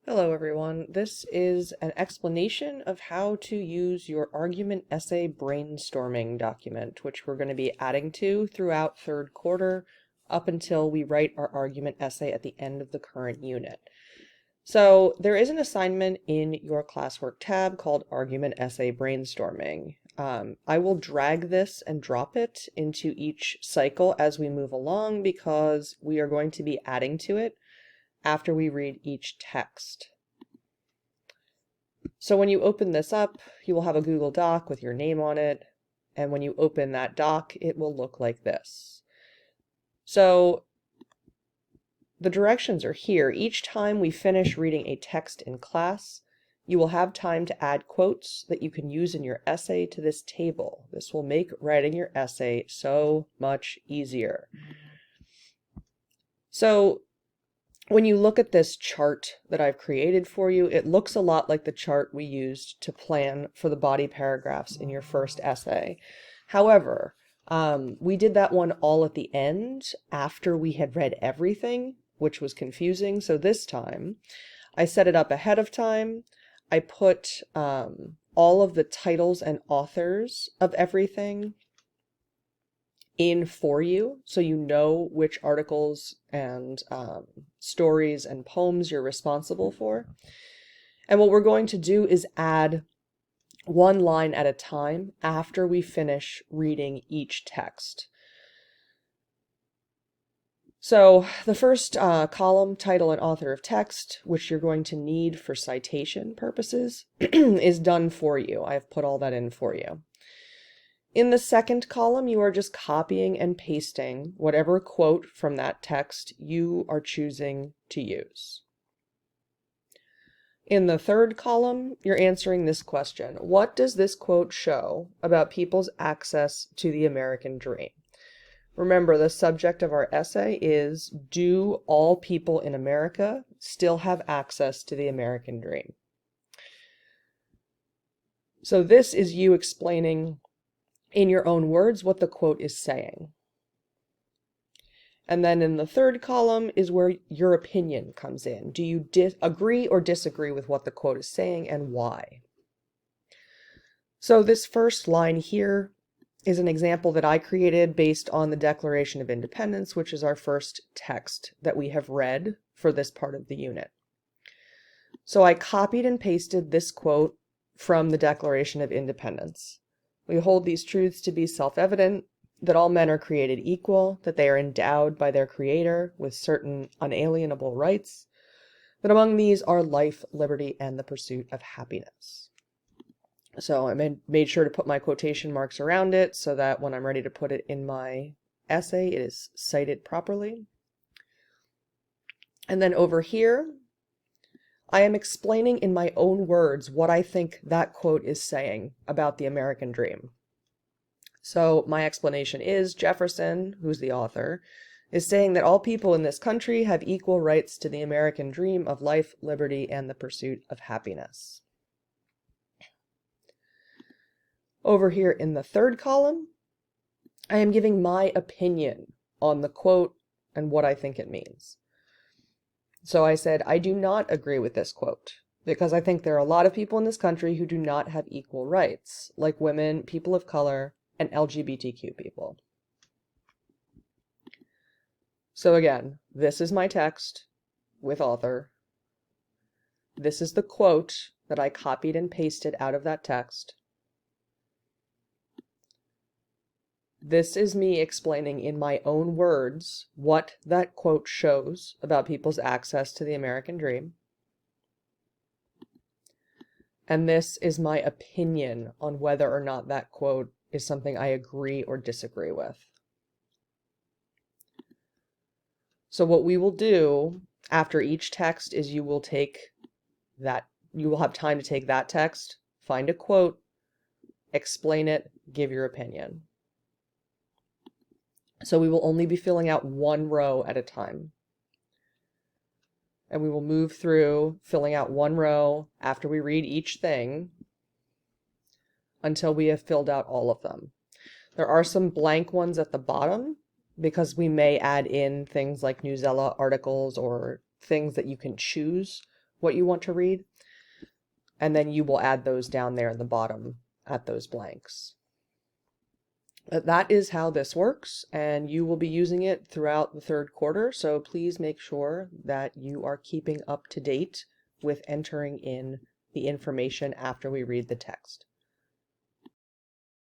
Hello everyone. This is an explanation of how to use your argument essay brainstorming document, which we're going to be adding to throughout third quarter up until we write our argument essay at the end of the current unit. So there is an assignment in your classwork tab called argument essay brainstorming. I will drag this and drop it into each cycle as we move along because we are going to be adding to it after we read each text. So when you open this up, you will have a Google Doc with your name on it. And when you open that doc, it will look like this. So the directions are here. Each time we finish reading a text in class, you will have time to add quotes that you can use in your essay to this table. This will make writing your essay so much easier. So when you look at this chart that I've created for you, it looks a lot like the chart we used to plan for the body paragraphs in your first essay. However, we did that one all at the end after we had read everything, which was confusing. So this time, I set it up ahead of time. I put all of the titles and authors of everything in for you, so you know which articles and stories and poems you're responsible for. And what we're going to do is add one line at a time after we finish reading each text. So the first column, title and author of text, which you're going to need for citation purposes, is done for you. I've put all that in for you. In the second column, you are just copying and pasting whatever quote from that text you are choosing to use. In the third column, you're answering this question: what does this quote show about people's access to the American dream? Remember, the subject of our essay is, do all people in America still have access to the American dream? So this is you explaining in your own words what the quote is saying. And then in the third column is where your opinion comes in. Do you agree or disagree with what the quote is saying, and why? So this first line here is an example that I created based on the Declaration of Independence, which is our first text that we have read for this part of the unit. So I copied and pasted this quote from the Declaration of Independence. We hold these truths to be self-evident, that all men are created equal, that they are endowed by their Creator with certain unalienable rights, that among these are life, liberty, and the pursuit of happiness. So I made sure to put my quotation marks around it so that when I'm ready to put it in my essay, it is cited properly. And then over here, I am explaining in my own words what I think that quote is saying about the American dream. So my explanation is Jefferson, who's the author, is saying that all people in this country have equal rights to the American dream of life, liberty, and the pursuit of happiness. Over here in the third column, I am giving my opinion on the quote and what I think it means. So I said, I do not agree with this quote because I think there are a lot of people in this country who do not have equal rights, like women, people of color, and LGBTQ people. So again, this is my text with author. This is the quote that I copied and pasted out of that text. This is me explaining in my own words what that quote shows about people's access to the American dream. And this is my opinion on whether or not that quote is something I agree or disagree with. So what we will do after each text is you will have time to take that text, find a quote, explain it, give your opinion. So we will only be filling out one row at a time. And we will move through filling out one row after we read each thing until we have filled out all of them. There are some blank ones at the bottom because we may add in things like Newsella articles or things that you can choose what you want to read, and then you will add those down there in the bottom at those blanks. That is how this works, and you will be using it throughout the third quarter, so please make sure that you are keeping up to date with entering in the information after we read the text.